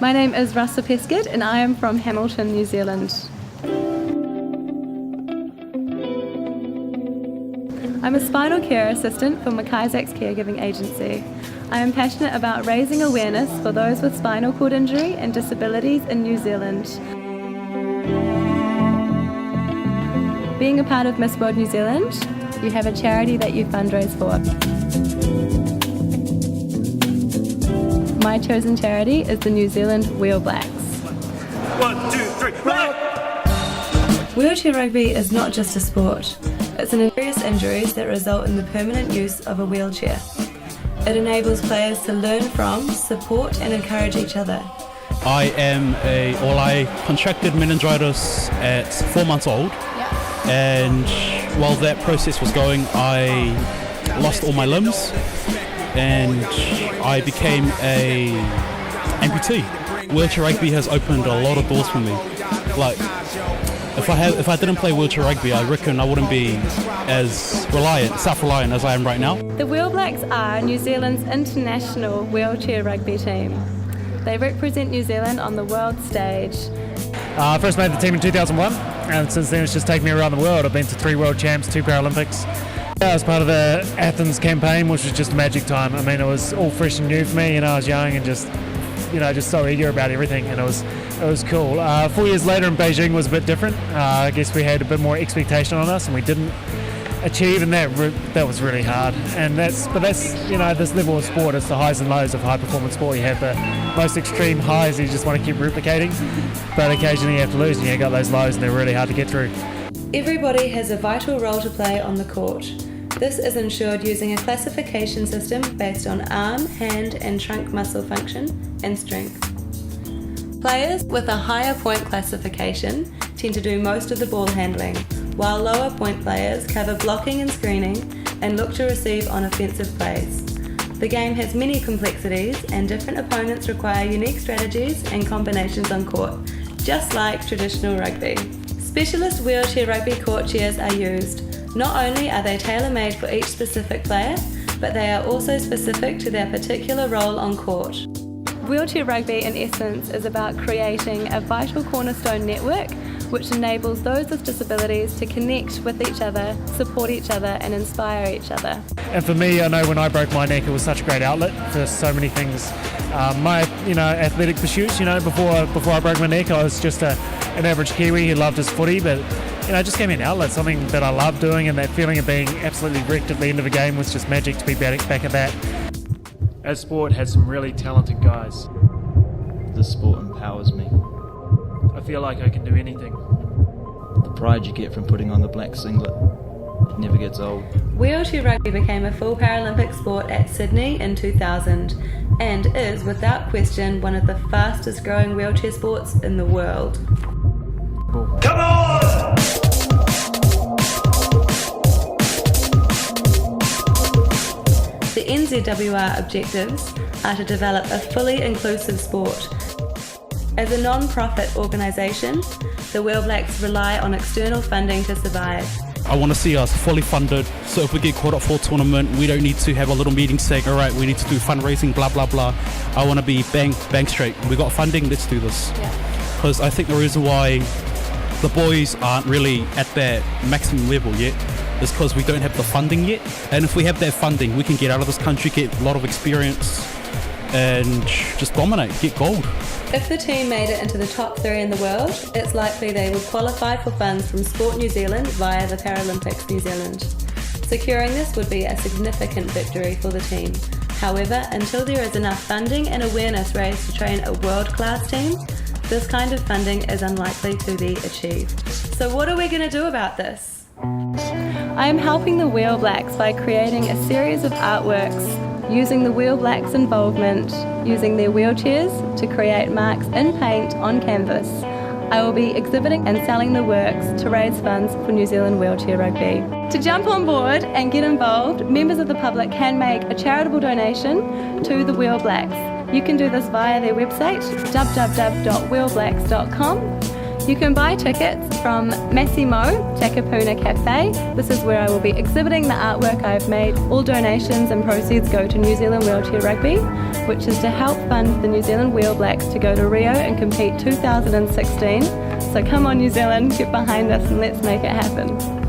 My name is Rasa Pescud and I am from Hamilton, New Zealand. I'm a spinal care assistant for Mackay's caregiving agency. I am passionate about raising awareness for those with spinal cord injury and disabilities in New Zealand. Being a part of Miss World New Zealand, you have a charity that you fundraise for. My chosen charity is the New Zealand Wheel Blacks. 1, 2, 3, right! Wheelchair rugby is not just a sport. It's an serious injuries that result in the permanent use of a wheelchair. It enables players to learn from, support and encourage each other. I contracted meningitis at 4 months old, and while that process was going, I lost all my limbs and I became a amputee. Wheelchair rugby has opened a lot of doors for me. Like, if I didn't play wheelchair rugby, I reckon I wouldn't be as self-reliant as I am right now. The Wheel Blacks are New Zealand's international wheelchair rugby team. They represent New Zealand on the world stage. I first made the team in 2001, and since then it's just taken me around the world. I've been to 3 World Champs, 2 Paralympics. I was part of the Athens campaign, which was just a magic time. I mean, it was all fresh and new for me, I was young and just so eager about everything, and it was cool. 4 years later in Beijing was a bit different. I guess we had a bit more expectation on us, and we didn't achieve, and that was really hard. And that's this level of sport. It's the highs and lows of high performance sport. You have the most extreme highs you just want to keep replicating, but occasionally you have to lose, and you got those lows, and they're really hard to get through. Everybody has a vital role to play on the court. This is ensured using a classification system based on arm, hand and trunk muscle function and strength. Players with a higher point classification tend to do most of the ball handling, while lower point players cover blocking and screening and look to receive on offensive plays. The game has many complexities and different opponents require unique strategies and combinations on court, just like traditional rugby. Specialist wheelchair rugby court chairs are used. Not only are they tailor-made for each specific player, but they are also specific to their particular role on court. Wheelchair rugby in essence is about creating a vital cornerstone network which enables those with disabilities to connect with each other, support each other and inspire each other. And for me, I know when I broke my neck, it was such a great outlet for so many things. My athletic pursuits, before I broke my neck, I was just an average Kiwi who loved his footy, but it just gave me an outlet, something that I love doing, and that feeling of being absolutely wrecked at the end of a game was just magic to be back at that. Our sport has some really talented guys. This sport empowers me. I feel like I can do anything. The pride you get from putting on the black singlet never gets old. Wheelchair rugby became a full Paralympic sport at Sydney in 2000 and is, without question, one of the fastest growing wheelchair sports in the world. Come on! The NZWR objectives are to develop a fully inclusive sport. As a non-profit organisation, the Wheel Blacks rely on external funding to survive. I want to see us fully funded, so if we get called up for a tournament, we don't need to have a little meeting saying, all right, we need to do fundraising, blah, blah, blah. I want to be bang straight. We got funding, let's do this. Because I think the reason why the boys aren't really at that maximum level yet is because we don't have the funding yet. And if we have that funding, we can get out of this country, get a lot of experience and just dominate, get gold. If the team made it into the top 3 in the world, it's likely they would qualify for funds from Sport New Zealand via the Paralympics New Zealand. Securing this would be a significant victory for the team. However, until there is enough funding and awareness raised to train a world-class team, this kind of funding is unlikely to be achieved. So what are we going to do about this? I am helping the Wheel Blacks by creating a series of artworks using the Wheel Blacks' involvement, using their wheelchairs to create marks in paint on canvas. I will be exhibiting and selling the works to raise funds for New Zealand Wheelchair Rugby. To jump on board and get involved, members of the public can make a charitable donation to the Wheel Blacks. You can do this via their website, www.wheelblacks.com. You can buy tickets from Massimo, Takapuna Cafe. This is where I will be exhibiting the artwork I've made. All donations and proceeds go to New Zealand Wheelchair Rugby, which is to help fund the New Zealand Wheel Blacks to go to Rio and compete 2016. So come on New Zealand, get behind us and let's make it happen.